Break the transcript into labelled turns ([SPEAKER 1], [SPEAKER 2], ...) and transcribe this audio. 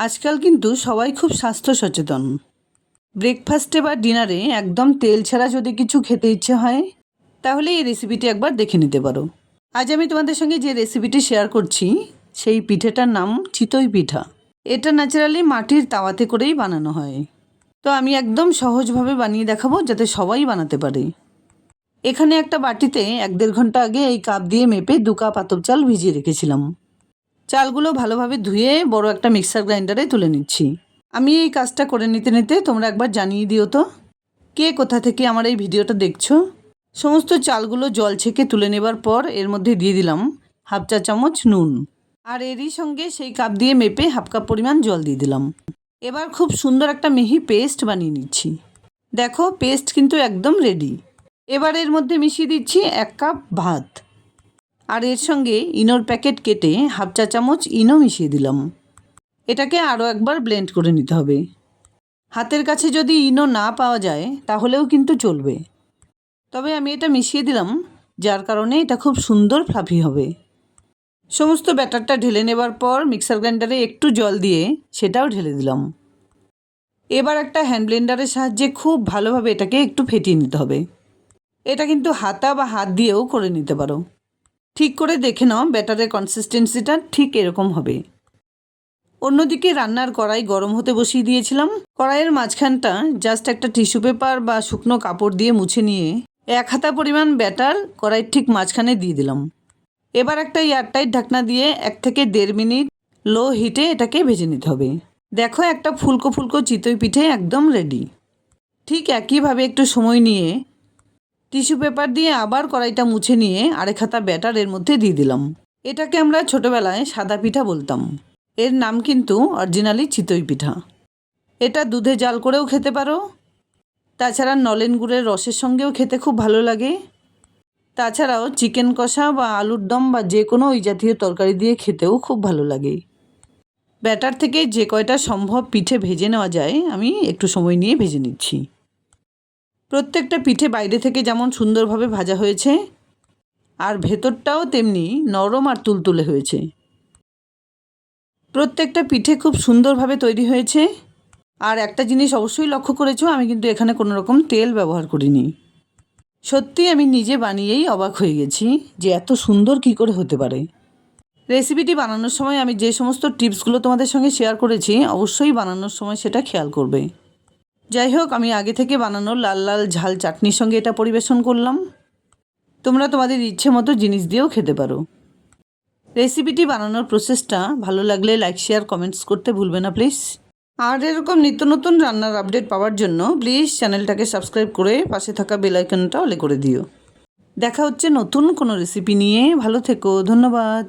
[SPEAKER 1] আজকাল কিন্তু সবাই খুব স্বাস্থ্য সচেতন। ব্রেকফাস্টে বা ডিনারে একদম তেল ছাড়া যদি কিছু খেতে ইচ্ছে হয় তাহলে এই রেসিপিটি একবার দেখে নিতে পারো। আজ আমি তোমাদের সঙ্গে যে রেসিপিটি শেয়ার করছি সেই পিঠেটার নাম চিতই পিঠা। এটা ন্যাচারালি মাটির তাওয়াতে করেই বানানো হয়। তো আমি একদম সহজভাবে বানিয়ে দেখাবো যাতে সবাই বানাতে পারে। এখানে একটা বাটিতে 1-1.5 ঘন্টা আগে এই কাপ দিয়ে মেপে 2 কাপ আতপ চাল ভিজিয়ে রেখেছিলাম। চালগুলো ভালোভাবে ধুয়ে বড় একটা মিক্সার গ্রাইন্ডারে তুলে নিচ্ছি। আমি এই কাজটা করে নিতে নিতে তোমরা একবার জানিয়ে দিও তো কে কোথা থেকে আমার এই ভিডিওটা দেখছো। সমস্ত চালগুলো জল ছেঁকে তুলে নেবার পর এর মধ্যে দিয়ে দিলাম 1/2 চা চামচ নুন, আর এরই সঙ্গে সেই কাপ দিয়ে মেপে 1/2 কাপ পরিমাণ জল দিয়ে দিলাম। এবার খুব সুন্দর একটা মিহি পেস্ট বানিয়ে নিচ্ছি। দেখো পেস্ট কিন্তু একদম রেডি। এবার এর মধ্যে মিশিয়ে দিচ্ছি 1 কাপ ভাত, আর এর সঙ্গে ইনোর প্যাকেট কেটে 1/2 চা চামচ ইনো মিশিয়ে দিলাম। এটাকে আরও একবার ব্লেন্ড করে নিতে হবে। হাতের কাছে যদি ইনো না পাওয়া যায় তাহলেও কিন্তু চলবে, তবে আমি এটা মিশিয়ে দিলাম যার কারণে এটা খুব সুন্দর ফ্লাফি হবে। সমস্ত ব্যাটারটা ঢেলে নেবার পর মিক্সার গ্রাইন্ডারে একটু জল দিয়ে সেটাও ঢেলে দিলাম। এবার একটা হ্যান্ড ব্লেন্ডারের সাহায্যে খুব ভালোভাবে এটাকে একটু ফেটিয়ে নিতে হবে। এটা কিন্তু হাতা বা হাত দিয়েও করে নিতে পারো। ঠিক করে দেখে নাও ব্যাটারের কনসিস্টেন্সিটা ঠিক এরকম হবে। অন্যদিকে রান্নার কড়াই গরম হতে বসিয়ে দিয়েছিলাম। কড়াইয়ের মাঝখানটা জাস্ট একটা টিস্যু পেপার বা শুকনো কাপড় দিয়ে মুছে নিয়ে 1 হাতা পরিমাণ ব্যাটার কড়াইয়ের ঠিক মাঝখানে দিয়ে দিলাম। এবার একটা এয়ারটাইট ঢাকনা দিয়ে 1 থেকে 1.5 মিনিট লো হিটে এটাকে ভেজে নিতে হবে। দেখো একটা ফুলকো ফুলকো চিতই পিঠে একদম রেডি। ঠিক একইভাবে একটু সময় নিয়ে টিস্যু পেপার দিয়ে আবার কড়াইটা মুছে নিয়ে 1/2 হাতা ব্যাটার এর মধ্যে দিয়ে দিলাম। এটাকে আমরা ছোটোবেলায় সাদা পিঠা বলতাম। এর নাম কিন্তু অরিজিনালি চিতই পিঠা। এটা দুধে জাল করেও খেতে পারো, তাছাড়া নলেন গুড়ের রসের সঙ্গেও খেতে খুব ভালো লাগে। তাছাড়াও চিকেন কষা বা আলুর দম বা যে কোনো ওই জাতীয় তরকারি দিয়ে খেতেও খুব ভালো লাগে। ব্যাটার থেকে যে কয়টা সম্ভব পিঠে ভেজে নেওয়া যায় আমি একটু সময় নিয়ে ভেজে নিচ্ছি। প্রত্যেকটা পিঠে বাইরে থেকে যেমন সুন্দরভাবে ভাজা হয়েছে আর ভেতরটাও তেমনি নরম আর তুলতুলে হয়েছে। প্রত্যেকটা পিঠে খুব সুন্দরভাবে তৈরি হয়েছে। আর একটা জিনিস অবশ্যই লক্ষ্য করেছো, আমি কিন্তু এখানে কোনো রকম তেল ব্যবহার করিনি। সত্যি আমি নিজে বানিয়েই অবাক হয়ে গেছি যে এত সুন্দর কী করে হতে পারে। রেসিপিটি বানানোর সময় আমি যে সমস্ত টিপসগুলো তোমাদের সঙ্গে শেয়ার করেছি অবশ্যই বানানোর সময় সেটা খেয়াল করবে। যাই হোক, আমি আগে থেকে বানানো লাল লাল ঝাল চাটনির সঙ্গে এটা পরিবেশন করলাম। তোমরা তোমাদের ইচ্ছে মতো জিনিস দিয়েও খেতে পারো। রেসিপিটি বানানোর প্রসেসটা ভালো লাগলে লাইক শেয়ার কমেন্টস করতে ভুলবে না প্লিজ। আর এরকম নিত্য নতুন রান্নার আপডেট পাওয়ার জন্য প্লিজ চ্যানেলটাকে সাবস্ক্রাইব করে পাশে থাকা বেল আইকনটা অলে করে দিও। দেখা হচ্ছে নতুন কোনো রেসিপি নিয়ে। ভালো থেকো, ধন্যবাদ।